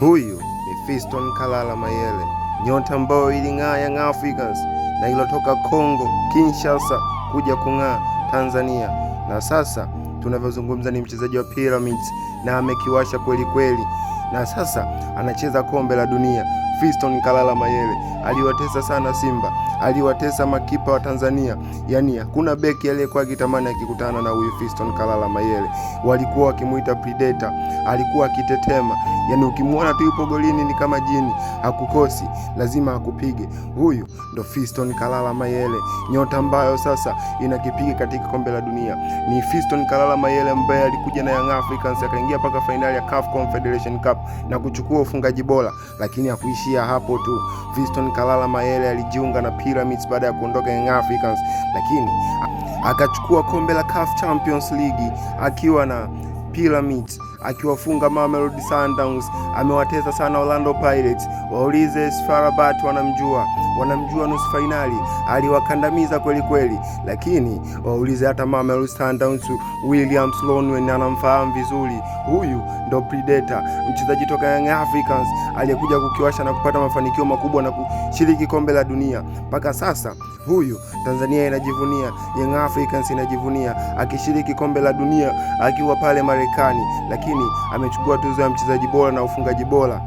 Huyu ni Fiston Kalala Mayele, nyota ambayo iling'aa Young Africans na ilotoka Kongo Kinshasa kuja kung'aa Tanzania, na sasa tunavyozungumza ni mchezaji wa Pyramids na amekiwasha kweli kweli, na sasa anacheza kombe la dunia. Fiston Kalala Mayele aliwatesa sana Simba, aliwatesa makipa wa Tanzania, yani hakuna beki aliyekuwa akitamani akikutana na huyu Fiston Kalala Mayele. Walikuwa wakimuita predator, alikuwa akitetema, yani ukimwona tu yupo golini ni kama jini, hakukosi, lazima akupige. Huyu ndo Fiston Kalala Mayele, nyota ambayo sasa inakipiga katika kombe la dunia. Ni Fiston Kalala Mayele ambaye alikuja na Young Africans akaingia mpaka finali ya CAF Confederation Cup na kuchukua ufungaji bora, lakini hakuishia hapo tu. Fiston Kalala Mayele alijiunga na Pyramids baada ya kuondoka Young Africans, lakini akachukua kombe la CAF Champions League akiwa na Pyramids, akiwafunga Mamelodi Sundowns. Amewatesa sana Orlando Pirates, waulize FAR Rabat, wanamjua nusu finali, aliwakandamiza kweli kweli. Lakini waulize hata Mamelodi Sundowns, Williams Lonwen anamfahamu vizuri. Huyu ndo predator, mchezaji toka Young Africans aliyekuja kukiwasha na kupata mafanikio makubwa na kushiriki kombe la dunia. Mpaka sasa huyu Tanzania inajivunia, Young Africans inajivunia akishiriki kombe la dunia akiwa pale Marekani, lakini amechukua tuzo ya mchezaji bora na ufungaji bora.